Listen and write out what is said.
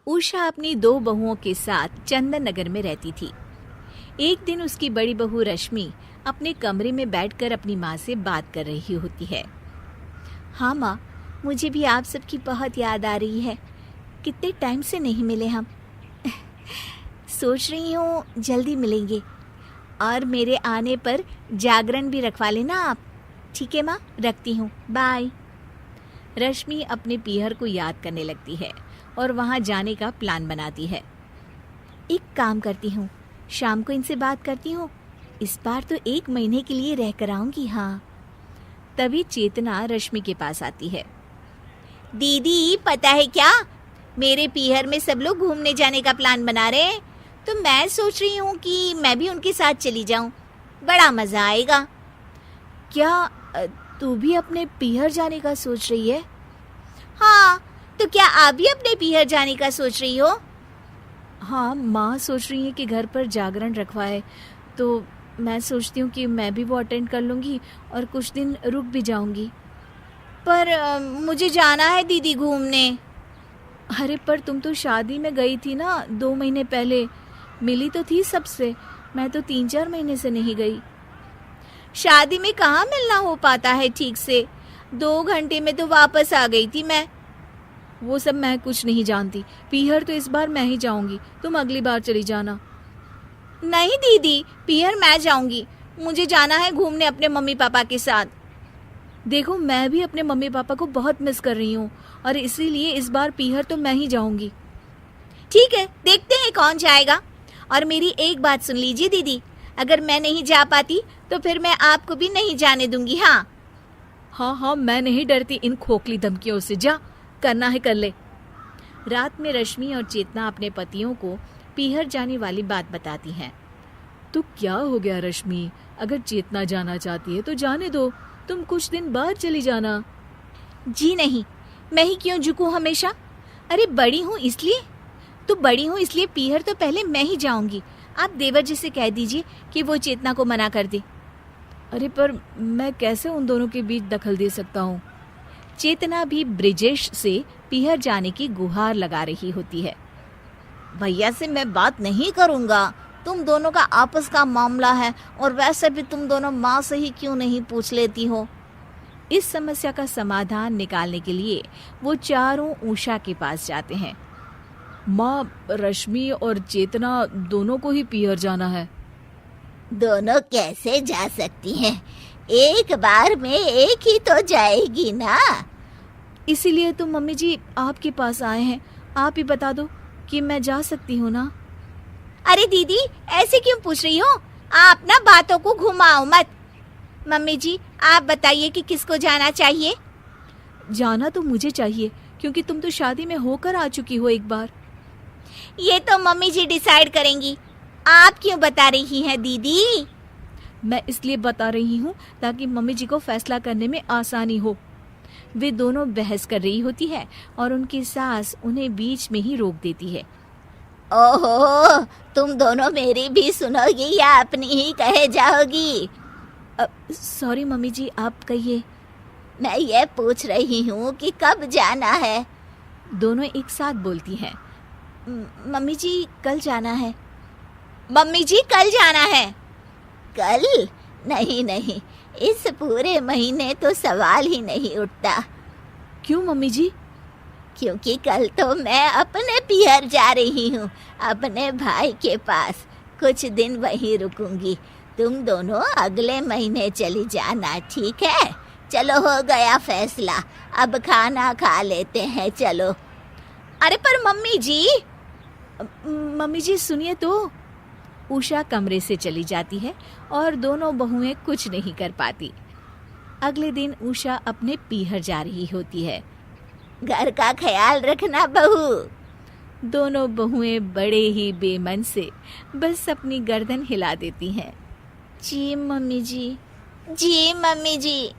उषा अपनी 2 बहुओं के साथ चंदन नगर में रहती थी। एक दिन उसकी बड़ी बहू रश्मि अपने कमरे में बैठकर अपनी माँ से बात कर रही होती है। हाँ माँ, मुझे भी आप सबकी बहुत याद आ रही है। कितने टाइम से नहीं मिले हम। सोच रही हूँ जल्दी मिलेंगे, और मेरे आने पर जागरण भी रखवा लेना आप। ठीक है माँ, रखती हूँ, बाय। रश्मि अपने पीहर को याद करने लगती है और वहाँ जाने का प्लान बनाती है। एक काम करती हूँ, शाम को इनसे बात करती हूँ। इस बार तो 1 महीने के लिए रह कर आऊँगी। हाँ। तभी चेतना रश्मि के पास आती है। दीदी, पता है क्या, मेरे पीहर में सब लोग घूमने जाने का प्लान बना रहे हैं, तो मैं सोच रही हूँ कि मैं भी उनके साथ चली जाऊँ। बड़ा मज़ा आएगा। क्या तू भी अपने पीहर जाने का सोच रही है? हाँ, तो क्या आप भी अपने पीहर जाने का सोच रही हो? हाँ, माँ सोच रही है कि घर पर जागरण रखवाए, तो मैं सोचती हूँ कि मैं भी वो अटेंड कर लूँगी और कुछ दिन रुक भी जाऊँगी। पर मुझे जाना है दीदी घूमने। अरे पर तुम तो शादी में गई थी ना 2 महीने पहले, मिली तो थी सबसे। मैं तो 3-4 महीने से नहीं गई। शादी में कहाँ मिलना हो पाता है ठीक से। 2 घंटे में तो वापस आ गई थी मैं। वो सब मैं कुछ नहीं जानती। पीहर तो इस बार मैं ही जाऊंगी, तुम अगली बार चली जाना। नहीं दीदी, पीहर मैं जाऊंगी। मुझे जाना है घूमने अपने मम्मी पापा के साथ। देखो, मैं भी अपने मम्मी पापा को बहुत मिस कर रही हूँ, और इसीलिए इस बार पीहर तो मैं ही जाऊंगी। ठीक है, देखते हैं कौन जाएगा। और मेरी एक बात सुन लीजिए दीदी, अगर मैं नहीं जा पाती तो फिर मैं आपको भी नहीं जाने दूंगी। हाँ हाँ, मैं नहीं डरती इन खोखली धमकियों से। जा, करना है कर ले। रात में रश्मि और चेतना अपने पतियों को पीहर जाने वाली बात बताती हैं। तो क्या हो गया रश्मि, अगर चेतना जाना चाहती है तो जाने दो, तुम कुछ दिन बाद चली जाना। जी नहीं, मैं ही क्यों झुकूं हमेशा। अरे बड़ी हूँ इसलिए, तो बड़ी हूँ इसलिए पीहर तो पहले मैं ही जाऊंगी। आप देवर जी से कह दीजिए कि वो चेतना को मना कर दे। अरे पर मैं कैसे उन दोनों के बीच दखल दे सकता हूँ। चेतना भी ब्रिजेश से पीहर जाने की गुहार लगा रही होती है। भैया से मैं बात नहीं करूँगा, तुम दोनों का आपस का मामला है, और वैसे भी तुम दोनों माँ से ही क्यों नहीं पूछ लेती हो। इस समस्या का समाधान निकालने के लिए वो चारों उषा के पास जाते हैं। माँ, रश्मि और चेतना दोनों को ही पीहर जाना है। दोनों कैसे जा सकती हैं? एक बार में एक ही तो जाएगी ना। इसीलिए तो मम्मी जी आपके पास आए हैं। आप ही बता दो कि मैं जा सकती हूँ ना। अरे दीदी, ऐसे क्यों पूछ रही हो? आप ना बातों को घुमाओ मत। मम्मी जी, आप बताइए कि किसको जाना चाहिए। जाना तो मुझे चाहिए, क्योंकि तुम तो शादी में होकर आ चुकी हो एक बार। ये तो मम्मी जी डिसाइड करेंगी। आप क्यों बता रही हैं दीदी? मैं इसलिए बता रही हूँ ताकि मम्मी जी को फैसला करने में आसानी हो। वे दोनों बहस कर रही होती है और उनकी सास उन्हें बीच में ही रोक देती है। ओहो, तुम दोनों मेरी भी सुनोगी या अपनी ही कहे जाओगी? सॉरी मम्मी जी, आप कहिए। मैं ये पूछ रही हूँ कि कब जाना है। दोनों एक साथ बोलती हैं। मम्मी जी, कल जाना है। मम्मी जी, कल जाना है। कल? नहीं नहीं, इस पूरे महीने तो सवाल ही नहीं उठता। क्यों मम्मी जी? क्योंकि कल तो मैं अपने पीहर जा रही हूँ, अपने भाई के पास। कुछ दिन वहीं रुकूंगी। तुम दोनों अगले महीने चली जाना, ठीक है? चलो, हो गया फैसला। अब खाना खा लेते हैं, चलो। अरे पर मम्मी जी सुनिए तो। उषा कमरे से चली जाती है और दोनों बहुएं कुछ नहीं कर पाती। अगले दिन उषा अपने पीहर जा रही होती है। घर का ख्याल रखना बहू। दोनों बहुएं बड़े ही बेमन से बस अपनी गर्दन हिला देती हैं। जी मम्मी जी। जी मम्मी जी।